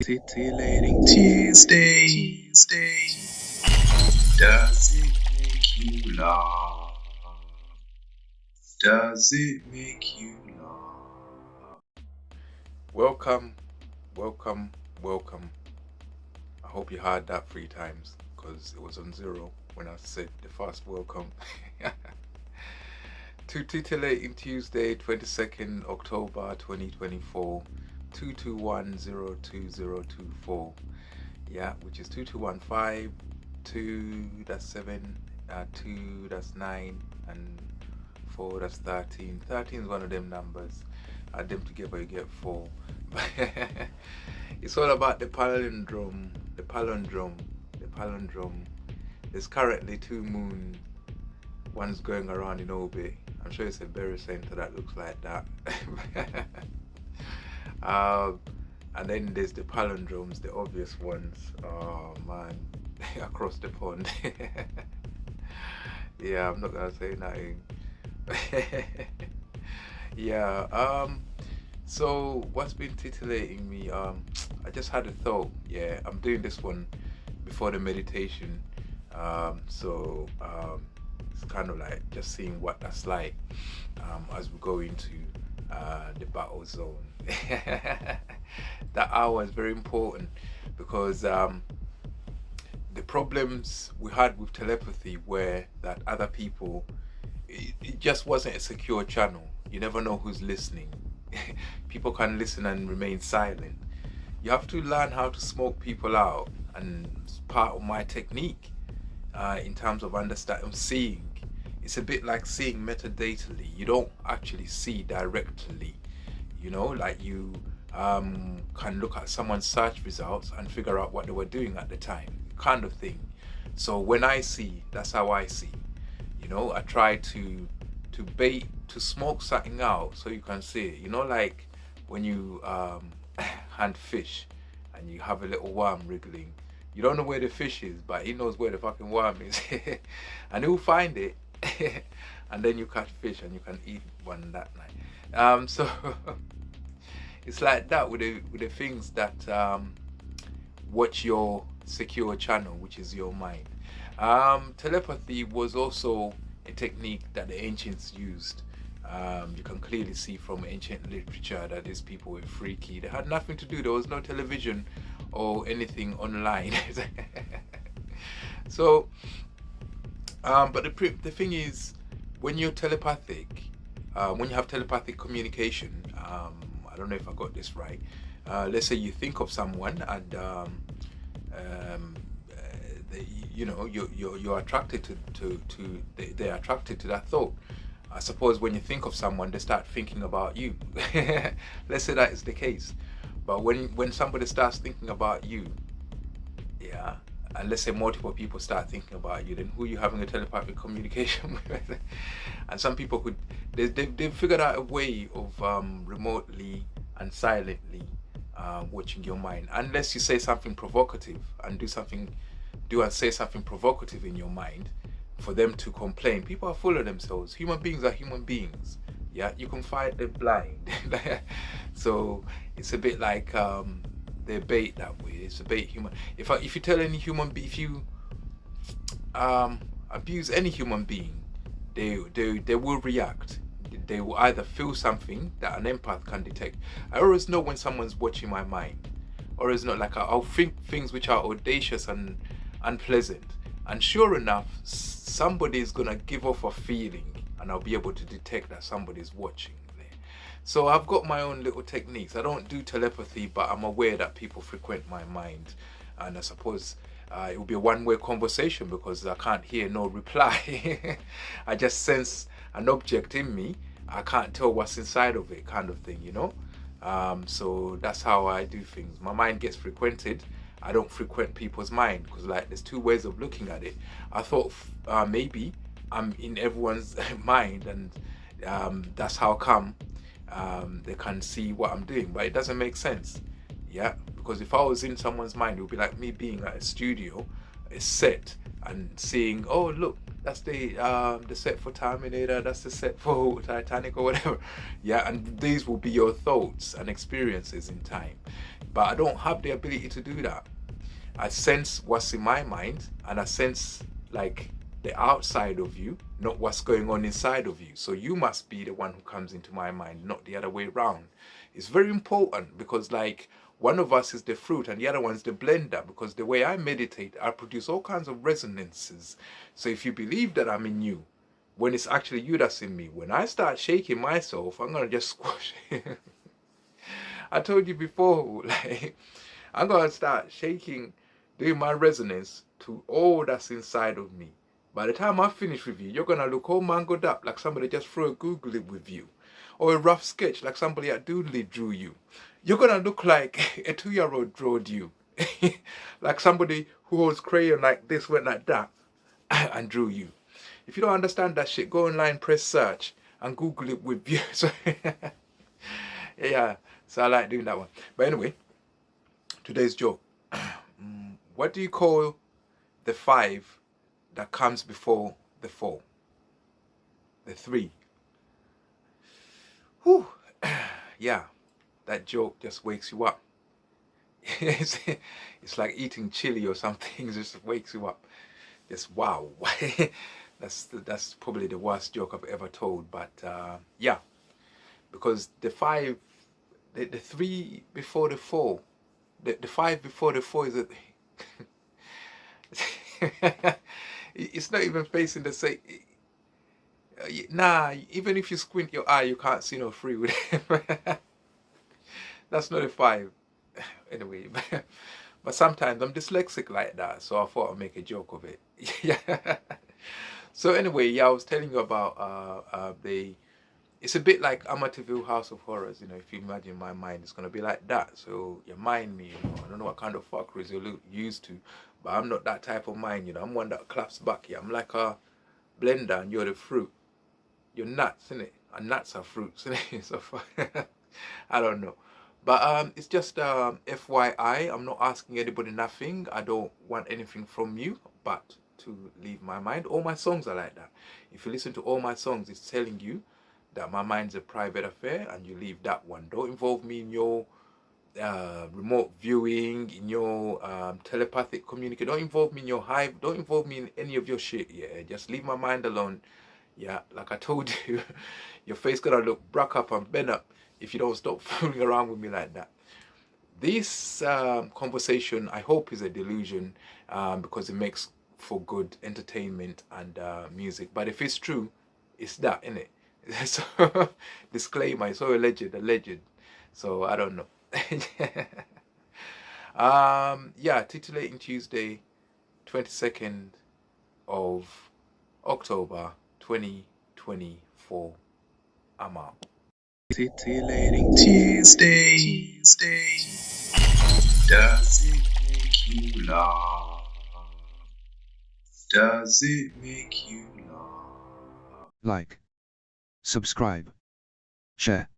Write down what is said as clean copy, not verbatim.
Titillating Tuesday. Does it make you laugh? Does it make you laugh? Welcome, welcome, welcome. I hope you heard that 3 times because it was on zero when I said the first welcome. To Titillating Tuesday, 22nd October 2024. 221-02024, yeah, which is 2215, 2 that's 7, 2 that's 9, and 4 that's 13. 13 is one of them numbers. Add them together you get 4. It's all about the palindrome. There's currently 2 moons. One's going around in orbit. I'm sure it's a berry center that looks like that. And then there's the palindromes, the obvious ones. Oh man, across the pond. Yeah, I'm not gonna say nothing. Yeah. So what's been titillating me? I just had a thought. Yeah, I'm doing this one before the meditation. It's kind of like just seeing what that's like as we go into the battle zone. That hour is very important because the problems we had with telepathy were that other people, it just wasn't a secure channel. You never know who's listening. People can listen and remain silent. You have to learn how to smoke people out, and it's part of my technique in terms of understanding, seeing. It's a bit like seeing metadatally. You don't actually see directly. You know, like you can look at someone's search results and figure out what they were doing at the time, kind of thing. So when I see, that's how I see. You know, I try to smoke something out so you can see it. You know, like when you hand fish and you have a little worm wriggling. You don't know where the fish is, but he knows where the fucking worm is. And he'll find it. And then you catch fish and you can eat one that night. So it's like that with the things that watch your secure channel, which is your mind. Telepathy was also a technique that the ancients used. You can clearly see from ancient literature that these people were freaky. They had nothing to do. There was no television or anything online. So but the thing is, when you're telepathic, when you have telepathic communication, I don't know if I got this right. Let's say you think of someone and you're attracted to they're attracted to that thought. I suppose when you think of someone, they start thinking about you. Let's say that is the case. But when somebody starts thinking about you, yeah, and let's say multiple people start thinking about you, then who are you having a telepathic communication with? And some people they've figured out a way of remotely and silently watching your mind. Unless you say something provocative and say something provocative in your mind for them to complain. People are full of themselves. Human beings are human beings. Yeah, you can fight the blind. So it's a bit like they bait that way. It's a bait human. If you tell any human being, if you abuse any human being, they will react. They will either feel something that an empath can detect. I always know when someone's watching my mind, or it's not like I'll think things which are audacious and unpleasant, and sure enough, somebody's gonna give off a feeling, and I'll be able to detect that somebody's watching. So I've got my own little techniques. I don't do telepathy, but I'm aware that people frequent my mind. And I suppose it will be a one-way conversation because I can't hear no reply. I just sense an object in me. I can't tell what's inside of it, kind of thing, you know? So that's how I do things. My mind gets frequented. I don't frequent people's mind because like there's 2 ways of looking at it. I thought maybe I'm in everyone's mind and that's how come they can see what I'm doing, but it doesn't make sense. Yeah, because if I was in someone's mind, it would be like me being at a studio, a set, and seeing, oh look, That's the set for Terminator. That's the set for Titanic or whatever. Yeah, and these will be your thoughts and experiences in time. But I don't have the ability to do that. I sense what's in my mind, and I sense like the outside of you, not what's going on inside of you. So you must be the one who comes into my mind, not the other way around. It's very important because like one of us is the fruit and the other one's the blender, because the way I meditate, I produce all kinds of resonances. So if you believe that I'm in you, when it's actually you that's in me, when I start shaking myself, I'm gonna just squash it. I told you before, like I'm gonna start shaking, doing my resonance to all that's inside of me. By the time I finish with you, you're gonna look all mangled up like somebody just threw a googly with you, or a rough sketch like somebody at Doodly drew you. You're gonna look like a 2-year-old drawed you, like somebody who holds crayon like this, went like that, and drew you. If you don't understand that shit, go online, press search, and Google it with you. So, yeah, so I like doing that one. But anyway, today's joke. What do you call the 5 that comes before the 4? The 3. Whew. Yeah, that joke just wakes you up. It's like eating chili or something. It just wakes you up. Just wow. That's probably the worst joke I've ever told. But yeah, because the 5, the 3 before the 4, the 5 before the 4 is a it's not even facing the same. Nah, even if you squint your eye, you can't see no 3 with it. That's not a 5. Anyway, but sometimes I'm dyslexic like that, so I thought I'd make a joke of it. Yeah. So anyway, yeah, I was telling you about it's a bit like Amityville House of Horrors, if you imagine my mind, it's going to be like that. So you mind me, I don't know what kind of fuckeries you're used to, but I'm not that type of mind, I'm one that claps back. Yeah, I'm like a blender and you're the fruit. You're nuts, innit? And nuts are fruits, innit? So I don't know. But it's just FYI, I'm not asking anybody nothing. I don't want anything from you but to leave my mind. All my songs are like that. If you listen to all my songs, it's telling you that my mind's a private affair and you leave that one. Don't involve me in your remote viewing, in your telepathic communication. Don't involve me in your hive. Don't involve me in any of your shit. Yeah, just leave my mind alone. Yeah, like I told you, your face gonna look broke up and bent up if you don't stop fooling around with me like that. This conversation, I hope, is a delusion because it makes for good entertainment and music. But if it's true, it's that, innit? So, disclaimer, it's all alleged. So, I don't know. Yeah, titillating Tuesday, 22nd of October 2024. I'm out. Titillating Tuesday. Does it make you laugh? Does it make you laugh? Like, subscribe, share.